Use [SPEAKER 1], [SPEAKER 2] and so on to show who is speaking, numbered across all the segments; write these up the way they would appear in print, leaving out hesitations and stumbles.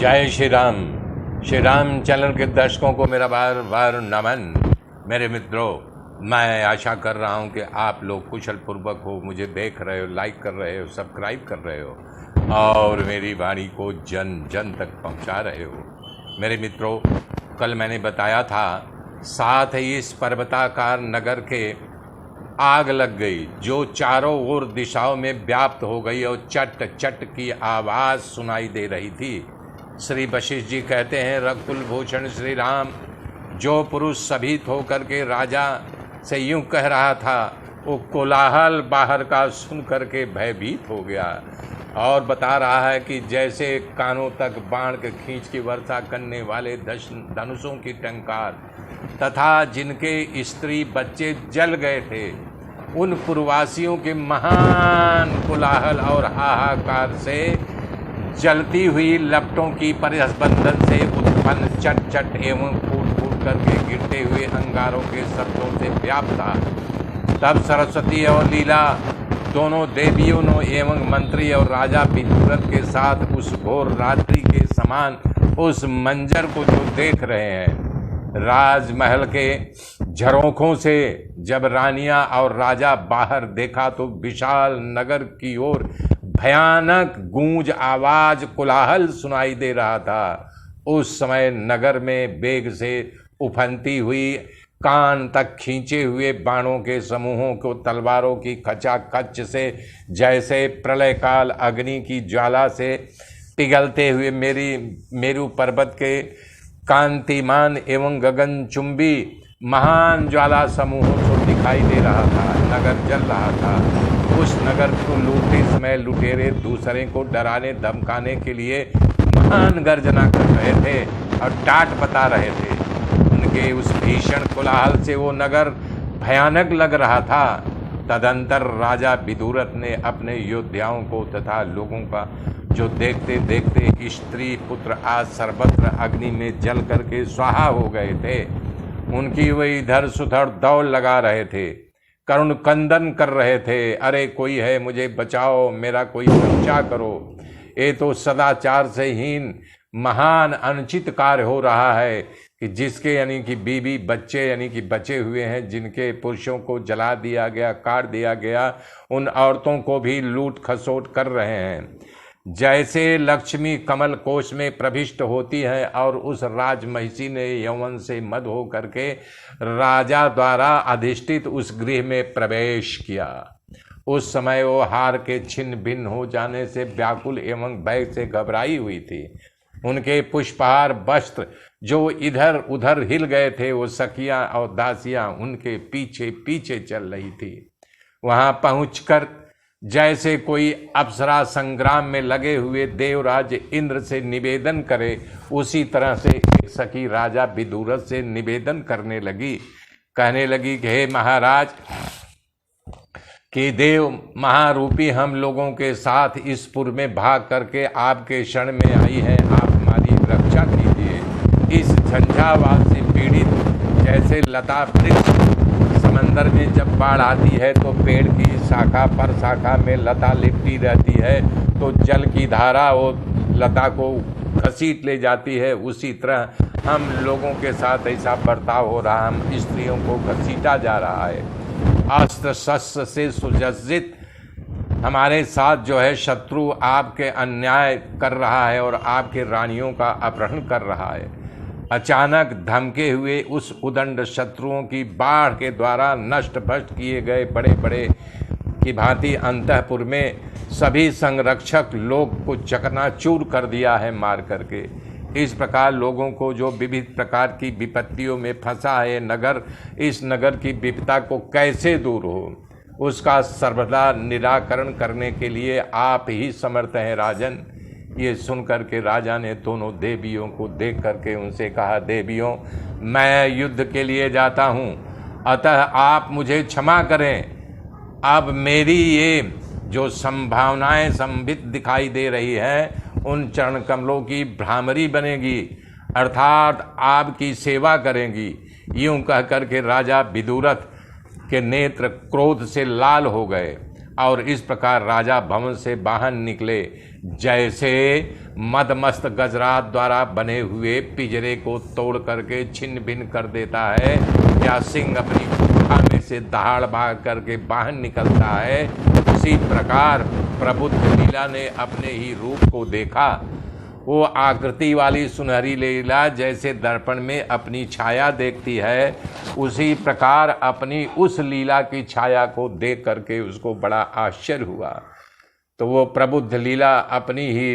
[SPEAKER 1] जय श्री राम चैनल के दर्शकों को मेरा बार बार नमन। मेरे मित्रों, मैं आशा कर रहा हूं कि आप लोग कुशल पूर्वक हो, मुझे देख रहे हो, लाइक कर रहे हो, सब्सक्राइब कर रहे हो और मेरी वाणी को जन जन तक पहुंचा रहे हो। मेरे मित्रों, कल मैंने बताया था, साथ ही इस पर्वताकार नगर के आग लग गई जो चारों ओर दिशाओं में व्याप्त हो गई और चट चट की आवाज़ सुनाई दे रही थी। श्री वशिष्ठ जी कहते हैं, रघुकुल भूषण श्री राम जो पुरुष सभीत होकर के राजा से यूं कह रहा था, वो कोलाहल बाहर का सुन करके भयभीत हो गया और बता रहा है कि जैसे कानों तक बाण के खींच की वर्षा करने वाले धनुषों की टंकार तथा जिनके स्त्री बच्चे जल गए थे, उन पुरवासियों के महान कोलाहल और हाहाकार से जलती हुई लपटों की परिस्पंदन से उत्पन्न चट चट एवं फूट फूट करके गिरते हुए अंगारों के शब्दों से व्याप्त था। तब सरस्वती और लीला दोनों देवियों एवं मंत्री और राजा विदुरथ के साथ उस घोर रात्रि के समान उस मंजर को जो देख रहे हैं, राजमहल के झरोखों से जब रानियां और राजा बाहर देखा तो विशाल नगर की ओर भयानक गूंज आवाज कोलाहल सुनाई दे रहा था। उस समय नगर में वेग से उफनती हुई कान तक खींचे हुए बाणों के समूहों को तलवारों की खचाखच से जैसे प्रलय काल अग्नि की ज्वाला से पिघलते हुए मेरू पर्वत के कांतिमान एवं गगनचुंबी महान ज्वाला समूहों को दिखाई दे रहा था। नगर जल रहा था। उस नगर को लूटते समय लुटेरे दूसरे को डराने धमकाने के लिए महान गर्जना कर रहे थे और डांट बता रहे थे। उनके उस भीषण कोलाहल से वो नगर भयानक लग रहा था। तदंतर राजा विदुरथ ने अपने योद्धाओं को तथा लोगों का जो देखते देखते स्त्री पुत्र आज सर्वत्र अग्नि में जल करके स्वाहा हो गए थे, उनकी वे इधर सुधर दौड़ लगा रहे थे, करुण कंदन कर रहे थे, अरे कोई है मुझे बचाओ, मेरा कोई रक्षा करो। ये तो सदाचार से हीन महान अनुचित कार्य हो रहा है कि जिसके यानी कि बीवी बच्चे यानी कि बचे हुए हैं, जिनके पुरुषों को जला दिया गया, काट दिया गया, उन औरतों को भी लूट खसोट कर रहे हैं। जैसे लक्ष्मी कमल कोश में प्रविष्ट होती है और उस राजमहिषी ने यौवन से मद हो करके राजा द्वारा अधिष्ठित उस गृह में प्रवेश किया, उस समय वो हार के छिन्न भिन्न हो जाने से व्याकुल एवं भय से घबराई हुई थी। उनके पुष्पहार वस्त्र जो इधर उधर हिल गए थे, वो सखियां और दासियां उनके पीछे पीछे चल रही थी। वहां पहुंचकर जैसे कोई अप्सरा संग्राम में लगे हुए देवराज इंद्र से निवेदन करे, उसी तरह से एक सखी राजा विदुरथ से निवेदन करने लगी, कहने लगी कि हे महाराज, कि देव महारूपी हम लोगों के साथ इस पुर में भाग करके आपके शरण में आई है, आप हमारी रक्षा कीजिए। इस झंझावात से पीड़ित जैसे लता वृक्ष समंदर में जब बाढ़ आती है तो पेड़ की शाखा पर शाखा में लता लिपटी रहती है, तो जल की धारा वो लता को घसीट ले जाती है, उसी तरह हम लोगों के साथ ऐसा बर्ताव हो रहा है। हम स्त्रियों को घसीटा जा रहा है। अस्त्र शस्त्र से सुसज्जित हमारे साथ जो है शत्रु आपके अन्याय कर रहा है और आपके रानियों का अपहरण कर रहा है। अचानक धमके हुए उस उदंड शत्रुओं की बाढ़ के द्वारा नष्ट भ्रष्ट किए गए बड़े बड़े की भांति अंतःपुर में सभी संरक्षक लोग को चकनाचूर कर दिया है मार करके। इस प्रकार लोगों को जो विविध प्रकार की विपत्तियों में फंसा है नगर, इस नगर की विपदा को कैसे दूर हो, उसका सर्वदा निराकरण करने के लिए आप ही समर्थ हैं राजन। ये सुन करके राजा ने दोनों देवियों को देख करके उनसे कहा, देवियों, मैं युद्ध के लिए जाता हूँ, अतः आप मुझे क्षमा करें। अब मेरी ये जो संभावनाएं संबित दिखाई दे रही है, उन चरण कमलों की भ्रामरी बनेगी, अर्थात आपकी सेवा करेंगी। यूं कह करके राजा विदुरथ के नेत्र क्रोध से लाल हो गए और इस प्रकार राजा भवन से बाहर निकले, जैसे मदमस्त गजरात द्वारा बने हुए पिंजरे को तोड़ करके छिन्न भिन्न कर देता है, या सिंह अपनी गुफा में से दहाड़ भाग करके बाहर निकलता है, उसी प्रकार प्रबुद्ध लीला ने अपने ही रूप को देखा। वो आकृति वाली सुनहरी लीला जैसे दर्पण में अपनी छाया देखती है, उसी प्रकार अपनी उस लीला की छाया को देख करके उसको बड़ा आश्चर्य हुआ। तो वो प्रबुद्ध लीला अपनी ही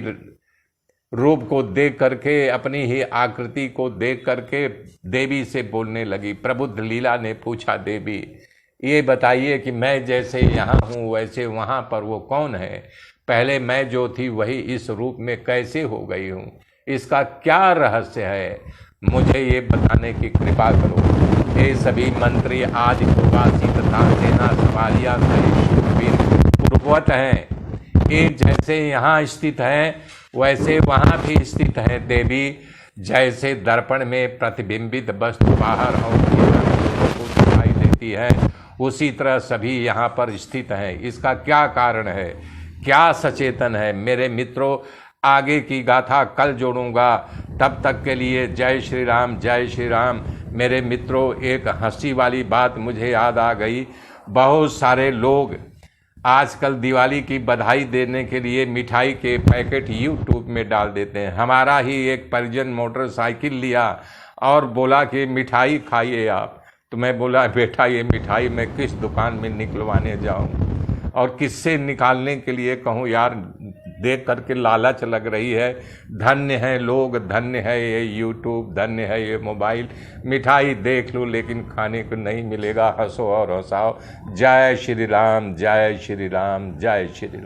[SPEAKER 1] रूप को देख करके, अपनी ही आकृति को देख करके देवी से बोलने लगी। प्रबुद्ध लीला ने पूछा, देवी ये बताइए कि मैं जैसे यहाँ हूँ वैसे वहाँ पर वो कौन है? पहले मैं जो थी वही इस रूप में कैसे हो गई हूँ? इसका क्या रहस्य है? मुझे ये बताने की कृपा करो। ये सभी मंत्री आज उर्वशी तथा सेना सवालिया पूर्ववत हैं। ये जैसे यहाँ स्थित हैं वैसे वहाँ भी स्थित हैं देवी। जैसे दर्पण में प्रतिबिंबित वस्तु बाहर और को दिखाई देती है, उसी तरह सभी यहाँ पर स्थित हैं। इसका क्या कारण है? क्या सचेतन है? मेरे मित्रों, आगे की गाथा कल जोड़ूंगा। तब तक के लिए जय श्री राम, जय श्री राम। मेरे मित्रों, एक हंसी वाली बात मुझे याद आ गई। बहुत सारे लोग आजकल दिवाली की बधाई देने के लिए मिठाई के पैकेट यूट्यूब में डाल देते हैं। हमारा ही एक परिजन मोटरसाइकिल लिया और बोला कि मिठाई खाइए आप। तो मैं बोला, बेटा ये मिठाई मैं किस दुकान में निकलवाने जाऊं और किससे निकालने के लिए कहूँ यार? देख करके लालच लग रही है। धन्य है लोग, धन्य है ये यूट्यूब, धन्य है ये मोबाइल। मिठाई देख लो लेकिन खाने को नहीं मिलेगा। हंसो और हंसाओ। जय श्री राम, जय श्री राम, जय श्री राम।